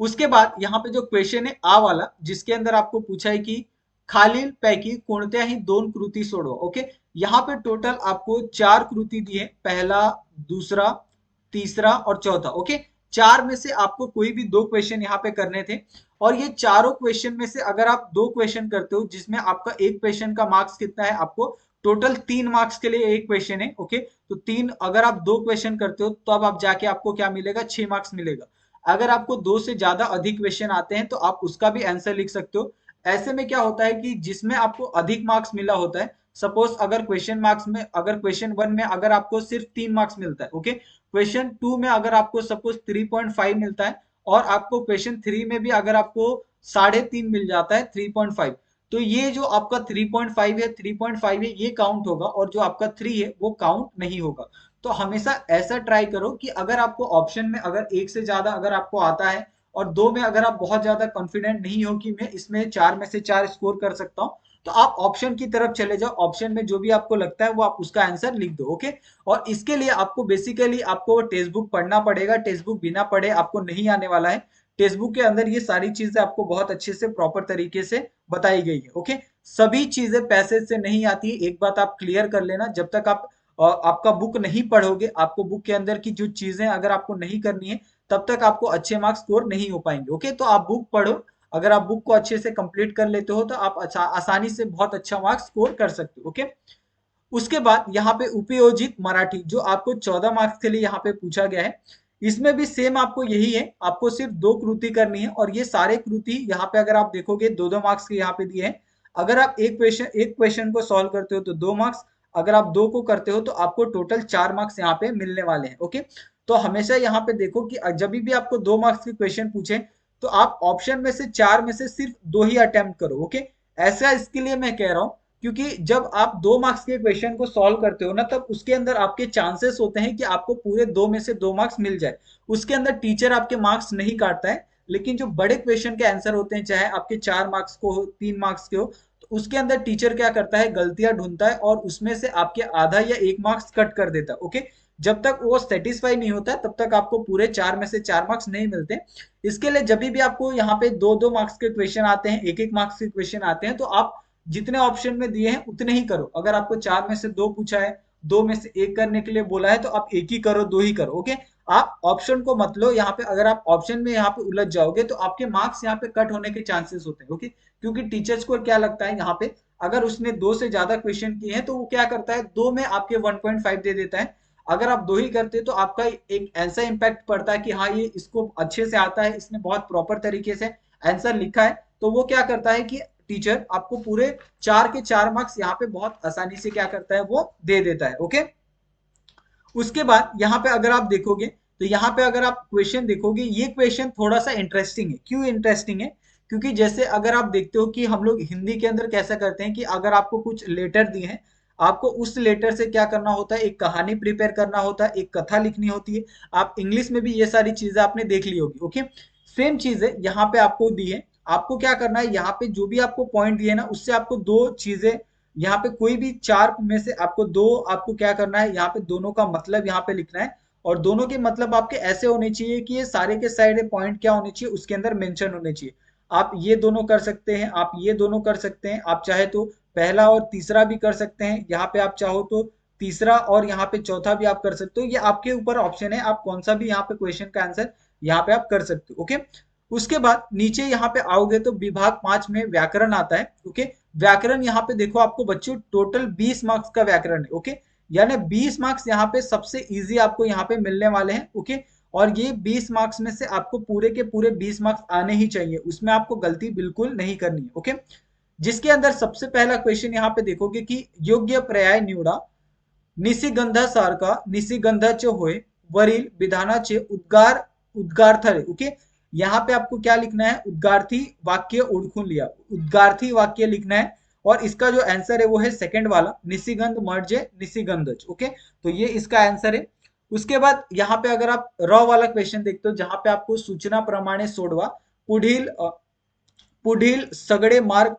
[SPEAKER 1] उसके बाद यहाँ पे जो क्वेश्चन है आ वाला, जिसके अंदर आपको पूछा है कि खालील पैकी कोणत्याही 2 कृती सोडवा। ओके, यहाँ पे टोटल आपको 4 कृति दी है, पहला, दूसरा, तीसरा और चौथा। ओके, 4 में से आपको कोई भी 2 क्वेश्चन यहाँ पे करने थे, और ये चारों क्वेश्चन में से अगर आप 2 क्वेश्चन करते हो जिसमें आपका एक क्वेश्चन का मार्क्स कितना है, आपको टोटल 3 मार्क्स के लिए एक क्वेश्चन है। ओके, तो 3 अगर आप 2 क्वेश्चन करते हो तो अब आप जाके आपको क्या मिलेगा, 6 मार्क्स मिलेगा। अगर आपको 2 से ज्यादा अधिक क्वेश्चन आते हैं तो आप उसका भी आंसर लिख सकते हो। ऐसे में क्या होता है कि जिसमें आपको अधिक मार्क्स मिला होता है, सपोज अगर क्वेश्चन मार्क्स में, अगर क्वेश्चन 1 में अगर आपको सिर्फ 3 मार्क्स मिलता है, ओके, क्वेश्चन 2 में अगर आपको सपोज 3.5 मिलता है, और आपको क्वेश्चन 3 में भी अगर आपको 3.5 मिल जाता है, 3.5, तो ये जो आपका 3.5 है, 3.5 है, ये काउंट होगा, और जो आपका 3 है वो काउंट नहीं होगा। तो हमेशा ऐसा ट्राई करो कि अगर आपको ऑप्शन में अगर एक से ज्यादा अगर आपको आता है, और 2 में अगर आप बहुत ज्यादा कॉन्फिडेंट नहीं हो कि मैं इसमें 4 में से 4 स्कोर कर सकता हूँ, तो आप ऑप्शन की तरफ चले जाओ। ऑप्शन में जो भी आपको लगता है वो आप उसका आंसर लिख दो। ओके, और इसके लिए आपको बेसिकली आपको टेक्स्ट बुक पढ़ना पड़ेगा। टेक्स्ट बुक बिना पढ़े आपको नहीं आने वाला है। टेक्स्ट बुक के अंदर ये सारी चीजें आपको बहुत अच्छे से प्रॉपर तरीके से बताई गई है। ओके, सभी चीजें पैसेज से नहीं आती, एक बात आप क्लियर कर लेना। जब तक आप आपका बुक नहीं पढ़ोगे, आपको बुक के अंदर की जो चीजें अगर आपको नहीं करनी है, तब तक आपको अच्छे मार्क्स स्कोर नहीं हो पाएंगे। ओके, तो आप बुक पढ़ो। अगर आप बुक को अच्छे से कंप्लीट कर लेते हो तो आप आसानी से बहुत अच्छा मार्क्स स्कोर कर सकते हो। ओके, उसके बाद यहाँ पे उपयोजित मराठी जो आपको 14 मार्क्स के लिए यहाँ पे पूछा गया है, इसमें भी सेम आपको यही है, आपको सिर्फ 2 कृति करनी है और ये सारे कृति यहाँ पे अगर आप देखोगे 2-2 मार्क्स के यहाँ पे दिए हैं। अगर आप एक क्वेश्चन को सॉल्व करते हो तो 2 मार्क्स, अगर आप 2 को करते हो तो आपको टोटल 4 मार्क्स यहाँ पे मिलने वाले हैं। ओके, तो हमेशा यहाँ पे देखो कि जब भी आपको 2 मार्क्स के क्वेश्चन पूछे तो आप ऑप्शन में से 4 में से सिर्फ 2 ही अटेम्प्ट करो। ओके, ऐसा इसके लिए मैं कह रहा हूँ क्योंकि जब आप 2 मार्क्स के क्वेश्चन को सॉल्व करते हो ना, तब उसके अंदर आपके चांसेस होते हैं कि आपको पूरे 2 में से 2 मार्क्स मिल जाए। उसके अंदर टीचर आपके मार्क्स नहीं काटता है, लेकिन जो बड़े क्वेश्चन के आंसर होते हैं, चाहे आपके 4 मार्क्स को हो, 3 मार्क्स के हो, तो उसके अंदर टीचर क्या करता है, गलतियां ढूंढता है और उसमें से आपके आधा या 1 मार्क्स कट कर देता है। ओके, जब तक वो सेटिस्फाई नहीं होता तब तक आपको पूरे 4 में से 4 मार्क्स नहीं मिलते। इसके लिए जब भी आपको यहाँ पे 2-2 मार्क्स के क्वेश्चन आते हैं, 1-1 मार्क्स के क्वेश्चन आते हैं, तो आप जितने ऑप्शन में दिए हैं उतने ही करो। अगर आपको 4 में से 2 पूछा है, 2 में से 1 करने के लिए बोला है, तो आप 1 ही करो, 2 ही करो। ओके, आप ऑप्शन को मत लो यहाँ पे। अगर आप ऑप्शन में यहाँ पे उलझ जाओगे तो आपके मार्क्स यहाँ पे कट होने के चांसेस होते हैं। ओके, क्योंकि टीचर्स को क्या लगता है, यहाँ पे अगर उसने 2 से ज्यादा क्वेश्चन किए हैं तो वो क्या करता है, 2 में आपके 1.5 दे देता है। अगर आप 2 ही करते तो आपका एक ऐसा इम्पैक्ट पड़ता है कि हाँ ये इसको अच्छे से आता है, इसने बहुत प्रॉपर तरीके से आंसर लिखा है, तो वो क्या करता है कि टीचर आपको पूरे 4 के 4 मार्क्स यहाँ पे बहुत आसानी से क्या करता है, वो दे देता है। ओके, उसके बाद यहाँ पे अगर आप देखोगे तो यहाँ पे अगर आप क्वेश्चन देखोगे, ये क्वेश्चन थोड़ा सा इंटरेस्टिंग है। क्यों इंटरेस्टिंग है? क्योंकि जैसे अगर आप देखते हो कि हम लोग हिंदी के अंदर कैसा करते हैं कि अगर आपको कुछ लेटर दिए हैं, आपको उस लेटर से क्या करना होता है, एक कहानी प्रिपेयर करना होता है, एक कथा लिखनी होती है। आप इंग्लिश में भी ये सारी चीजें आपने देख ली होगी। ओके, सेम चीज है यहाँ पे आपको दी है। आपको क्या करना है, यहाँ पे जो भी आपको पॉइंट दिए ना, उससे आपको 2 चीजें, यहाँ पे कोई भी 4 में से आपको 2, आपको क्या करना है, यहाँ पे दोनों का मतलब यहाँ पे लिखना है। और दोनों के मतलब आपके ऐसे होने चाहिए कि ये सारे के सारे पॉइंट क्या होने चाहिए, उसके अंदर मेंशन होने चाहिए। आप ये दोनों कर सकते हैं, आप ये दोनों कर सकते हैं, आप चाहे तो पहला और तीसरा भी कर सकते हैं। यहाँ पे आप चाहो तो तीसरा और यहाँ पे चौथा भी आप कर सकते हो। ये आपके ऊपर ऑप्शन है, आप कौन सा भी यहाँ पे क्वेश्चन का आंसर यहाँ पे आप कर सकते हो। ओके, उसके बाद नीचे यहाँ पे आओगे तो विभाग 5 में व्याकरण आता है। ओके, व्याकरण यहाँ पे देखो आपको बच्चों टोटल 20 मार्क्स का व्याकरण है। ओके, यानी 20 मार्क्स यहाँ पे सबसे इजी आपको यहाँ पे मिलने वाले हैं। ओके, और ये 20 मार्क्स में से आपको पूरे के पूरे 20 मार्क्स आने ही चाहिए, उसमें आपको गलती बिल्कुल नहीं करनी है। ओके, जिसके अंदर सबसे पहला क्वेश्चन यहाँ पे देखोगे कि योग्य पर्याय निवडा, निशिगंधासारखा निशिगंधाचे होय, वरील विधानाचे उद्गार उद्गार्थले। ओके, यहाँ पे आपको क्या लिखना है, उद्गार्थी वाक्य ओळखून लिया, उद्गार्थी वाक्य लिखना है। और इसका जो आंसर है वो है सेकंड वाला, निशिगंध म्हणजे निशिगंधच। ओके, तो ये इसका आंसर है। उसके बाद यहाँ पे अगर आप र वाला क्वेश्चन देखते हो, जहां पे आपको सूचना प्रमाणे सोडवा, पुढील पुढील सगळे मार्ग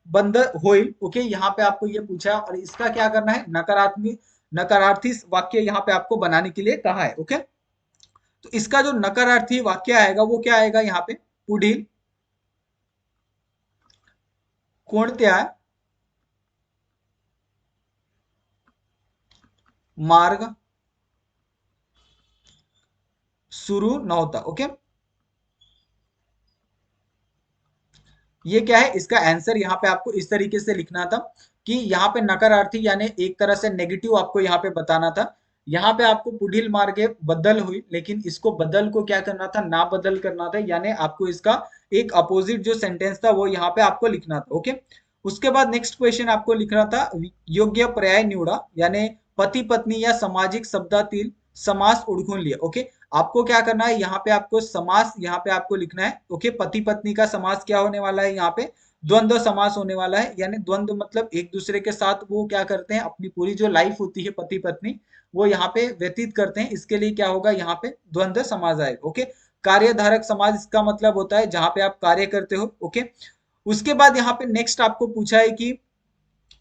[SPEAKER 1] बंद होईल। ओके, यहाँ पे आपको ये पूछा और इसका क्या करना है, नकारात्मक नकारार्थी वाक्य यहाँ पे आपको बनाने के लिए कहा है। ओके, तो इसका जो नकारार्थी वाक्य आएगा वो क्या आएगा, यहाँ पे पुढील कोणत्या मार्ग सुरू नव्हता। ओके, ये क्या है, इसका आंसर यहाँ पे आपको इस तरीके से लिखना था कि यहाँ पे नकारार्थी यानी एक तरह से नेगेटिव आपको यहाँ पे बताना था। यहाँ पे आपको पुढील मार्गे बदल हुई, लेकिन इसको बदल को क्या करना था, ना बदल करना था, यानी आपको इसका एक अपोजिट जो सेंटेंस था वो यहाँ पे आपको लिखना था। ओके, उसके बाद नेक्स्ट क्वेश्चन आपको लिखना था, योग्य पर्याय निवडा, यानी पति पत्नी या सामाजिक शब्दातील समास ओळखून लिया। ओके, आपको क्या करना है, यहाँ पे आपको समास यहाँ पे आपको लिखना है। ओके, पति पत्नी का समास क्या होने वाला है, यहाँ पे द्वंद्व समास होने वाला है। यानी द्वंद्व मतलब एक दूसरे के साथ वो क्या करते हैं, अपनी पूरी जो लाइफ होती है पति पत्नी, वो यहाँ पे व्यतीत करते हैं। इसके लिए क्या होगा, यहाँ पे द्वंद्व समास आएगा। ओके, कार्यधारक समास इसका मतलब होता है जहां पे आप कार्य करते हो। ओके, उसके बाद यहाँ पे नेक्स्ट आपको पूछा है कि,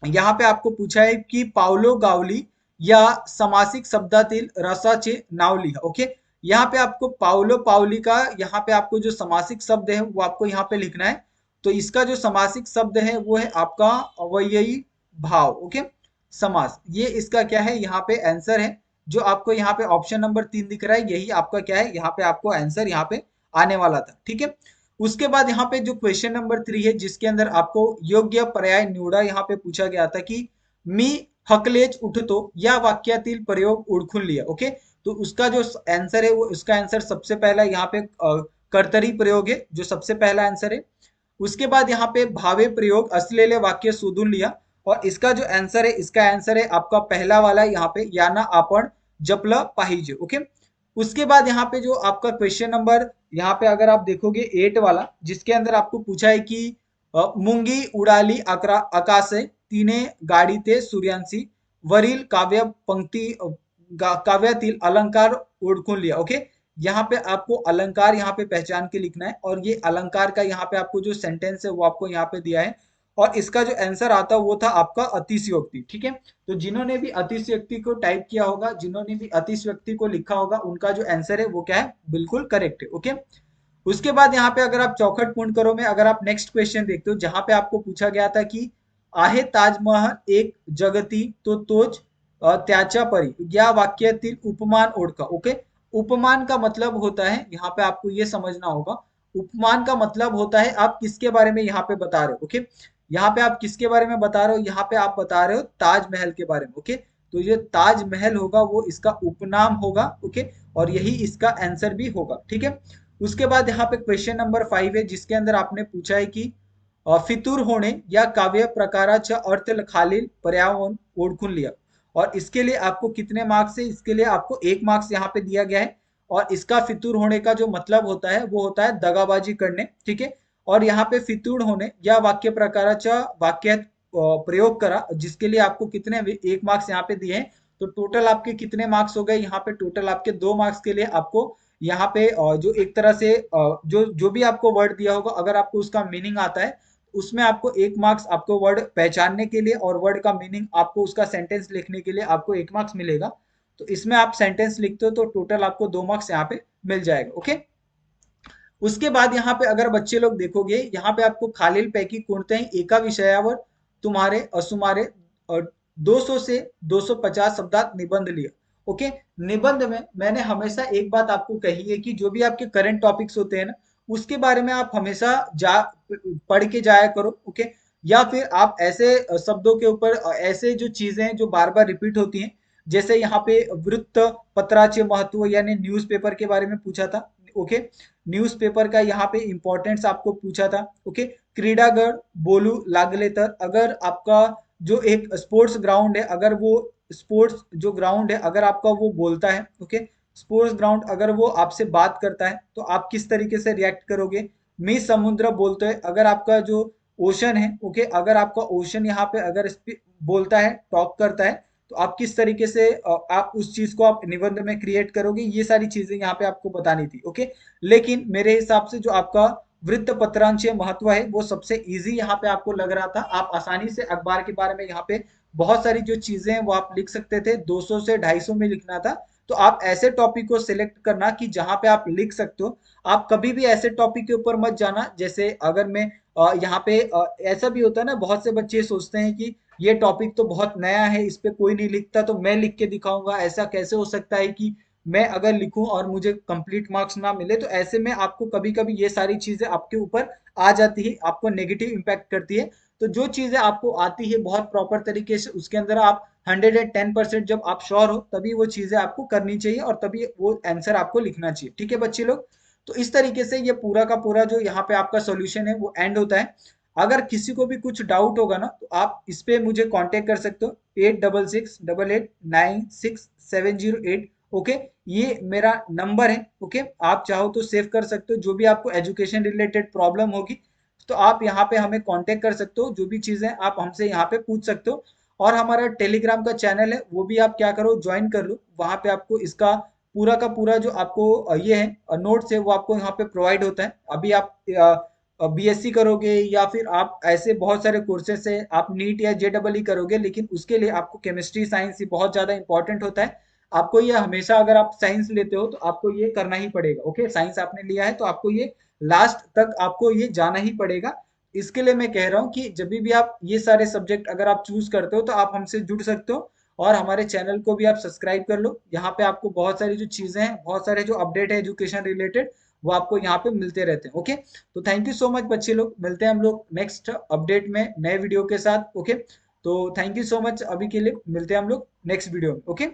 [SPEAKER 1] यहाँ पे आपको पूछा है कि पावलो गावली या समासिक शब्दातील रसाचे नाव लिहा। ओके, यहाँ पे आपको पावलो पावली का यहाँ पे आपको जो समासिक शब्द है वो आपको यहाँ पे लिखना है। तो इसका जो समासिक शब्द है वो है आपका अवयवी भाव। ओके, समास। ये इसका क्या है, यहाँ पे आंसर है। जो आपको यहाँ पे ऑप्शन नंबर 3 दिख रहा है, यही आपका क्या है, यहाँ पे आपको आंसर यहाँ पे आने वाला था। ठीक है, उसके बाद यहाँ पे जो क्वेश्चन नंबर 3 है, जिसके अंदर आपको योग्य पर्याय निवडा यहाँ पे पूछा गया था कि मी हकलेच उठतो या वाक्यातील प्रयोग ओळखून लिहा। ओके, तो उसका जो आंसर है, वो उसका आंसर सबसे पहला यहाँ पे कर्तरी प्रयोग है, जो सबसे पहला आंसर है। उसके बाद यहाँ पे भावे प्रयोग असलेले वाक्य शोधून लिहा, और इसका जो आंसर है, इसका आंसर है आपका पहला वाला यहाँ पे, याना आपण जपलं पाहिजे। ओके, उसके बाद यहाँ पे जो आपका क्वेश्चन नंबर यहाँ पे अगर आप देखोगे 8 वाला, जिसके अंदर आपको पूछा है कि मुंगी उडाली आकाशे तिने गाडी ते सूर्यांशी वरील काव्य पंक्ती काव्यातील अलंकार ओळखून लिहा। ओके, यहाँ पे आपको अलंकार यहाँ पे पहचान के लिखना है, और ये अलंकार का यहाँ पे आपको जो सेंटेंस है वो आपको यहाँ पे दिया है, और इसका जो आंसर आता वो था आपका अतिशयोक्ति। ठीक है, तो जिन्होंने भी अतिशयोक्ति को टाइप किया होगा, जिन्होंने भी अतिशयोक्ति को लिखा होगा, उनका जो आंसर है वो क्या है, बिल्कुल करेक्ट है। ओके, उसके बाद यहाँ पे अगर आप चौखट पूर्ण करो में अगर आप नेक्स्ट क्वेश्चन देखते हो, जहां पे आपको पूछा गया था कि आहे ताजमहल एक जगती तो तोच त्याच्या परी, या वाक्यातील उपमान ओळखा। ओके, उपमान का मतलब होता है, यहाँ पे आपको ये समझना होगा, उपमान का मतलब होता है आप किसके बारे में यहाँ पे बता रहे हो। ओके, यहाँ पे आप किसके बारे में बता रहे हो, यहाँ पे आप बता रहे हो ताजमहल के बारे में। ओके, तो ये ताजमहल होगा वो इसका उपनाम होगा। ओके, और यही इसका आंसर भी होगा। ठीक है, उसके बाद यहाँ पे क्वेश्चन नंबर 5 है, जिसके अंदर आपने पूछा है कि फितूर होणे या काव्य प्रकाराच्या अर्थ खालील पर्यावरण ओळखून लिहा, और इसके लिए आपको कितने मार्क्स है, इसके लिए आपको 1 मार्क्स यहाँ पे दिया गया है। और इसका फितूर होने का जो मतलब होता है वो होता है दगाबाजी करने। ठीक है, और यहाँ पे फितूर होणे या वाक्य प्रकाराच्या वाक्यात प्रयोग करा, जिसके लिए आपको कितने 1 मार्क्स यहाँ पे दिए हैं। तो टोटल आपके कितने मार्क्स हो गए, यहाँ पे टोटल आपके 2 मार्क्स के लिए आपको यहाँ पे जो एक तरह से जो भी आपको वर्ड दिया होगा, अगर आपको उसका मीनिंग आता है, उसमें आपको 1 मार्क्स आपको वर्ड पहचानने के लिए, और वर्ड का मीनिंग आपको उसका सेंटेंस लिखने के लिए आपको 1 मार्क्स मिलेगा। तो इसमें आप सेंटेंस लिखते हो तो टोटल आपको 2 मार्क्स यहाँ पे मिल जाएगा। ओके, उसके बाद यहाँ पे अगर बच्चे लोग देखोगे, यहाँ पे आपको खालील पैकी कोणत्याही एका विषयावर तुम्हारे असुमारे 200 से 250 शब्दात निबंध लिया। ओके, निबंध में मैंने हमेशा एक बात आपको कही है कि जो भी आपके करंट टॉपिक्स होते हैं ना, उसके बारे में आप हमेशा जा पढ़ के जाया करो। ओके, या फिर आप ऐसे शब्दों के ऊपर ऐसे जो चीजें हैं जो बार बार रिपीट होती हैं, जैसे यहाँ पे वृत्त पत्राचे महत्व यानी न्यूज़पेपर के बारे में पूछा था। ओके, न्यूज़पेपर का यहाँ पे इंपॉर्टेंस आपको पूछा था। ओके, क्रीडागढ़ बोलू लागले तर, अगर आपका जो एक स्पोर्ट्स ग्राउंड है, अगर वो स्पोर्ट्स जो ग्राउंड है अगर आपका वो बोलता है, ओके, स्पोर्ट्स ग्राउंड अगर वो आपसे बात करता है तो आप किस तरीके से रिएक्ट करोगे। मी समुद्र बोलते है, अगर आपका जो ओशन है, ओके, अगर आपका ओशन यहाँ पे अगर बोलता है, टॉक करता है, तो आप किस तरीके से आप उस चीज को आप निबंध में क्रिएट करोगे, ये सारी चीजें यहाँ पे आपको बतानी थी। ओके, लेकिन मेरे हिसाब से जो आपका वृत्तपत्रांशीय महत्व है वो सबसे इजी यहाँ पे आपको लग रहा था। आप आसानी से अखबार के बारे में यहाँ पे बहुत सारी जो चीजें हैं वो आप लिख सकते थे, 200 से 250 में लिखना था। तो आप ऐसे टॉपिक को सिलेक्ट करना कि जहां पे आप लिख सकते हो। आप कभी भी ऐसे टॉपिक के ऊपर मत जाना, जैसे अगर मैं यहाँ पे ऐसा भी होता है ना, बहुत से बच्चे सोचते हैं कि ये टॉपिक तो बहुत नया है, इस पे कोई नहीं लिखता तो मैं लिख के दिखाऊंगा, ऐसा कैसे हो सकता है कि मैं अगर लिखूं और मुझे कंप्लीट मार्क्स ना मिले। तो ऐसे में आपको कभी कभी ये सारी चीजें आपके ऊपर आ जाती है, आपको नेगेटिव इम्पैक्ट करती है। तो जो चीजें आपको आती है बहुत प्रॉपर तरीके से, उसके अंदर आप 110% जब आप श्योर हो, तभी वो चीजें आपको करनी चाहिए और तभी वो आंसर आपको लिखना चाहिए। ठीक है बच्चे लोग, तो इस तरीके से ये पूरा का पूरा जो यहाँ पे आपका सॉल्यूशन है वो एंड होता है। अगर किसी को भी कुछ डाउट होगा ना, तो आप इस पे मुझे कांटेक्ट कर सकते हो, 8668896708। ओके, ये मेरा नंबर है। ओके, आप चाहो तो सेव कर सकते हो, जो भी आपको एजुकेशन रिलेटेड प्रॉब्लम होगी तो आप यहाँ पे हमें कांटेक्ट कर सकते हो, जो भी चीजें आप हमसे यहाँ पे पूछ सकते हो। और हमारा टेलीग्राम का चैनल है वो भी आप क्या करो, ज्वाइन कर लो। वहां पे आपको इसका पूरा का पूरा जो आपको ये है नोट्स है वो आपको यहाँ पे प्रोवाइड होता है। अभी आप बीएससी करोगे या फिर आप ऐसे बहुत सारे कोर्सेस है, आप नीट या जेडबल करोगे, लेकिन उसके लिए आपको केमिस्ट्री साइंस ही बहुत ज्यादा इंपॉर्टेंट होता है। आपको ये हमेशा, अगर आप साइंस लेते हो तो आपको ये करना ही पड़ेगा। ओके, साइंस आपने लिया है तो आपको ये लास्ट तक आपको ये जाना ही पड़ेगा। इसके लिए मैं कह रहा हूँ कि जब भी आप ये सारे सब्जेक्ट अगर आप चूज करते हो तो आप हमसे जुड़ सकते हो, और हमारे चैनल को भी आप सब्सक्राइब कर लो। यहाँ पे आपको बहुत सारी जो चीजें हैं, बहुत सारे जो अपडेट है एजुकेशन रिलेटेड, वो आपको यहाँ पे मिलते रहते हैं। ओके, तो थैंक यू सो मच बच्चे लोग, मिलते हैं हम लोग नेक्स्ट अपडेट में नए वीडियो के साथ। ओके, तो थैंक यू सो मच, अभी के लिए मिलते हैं हम लोग नेक्स्ट वीडियो में। ओके।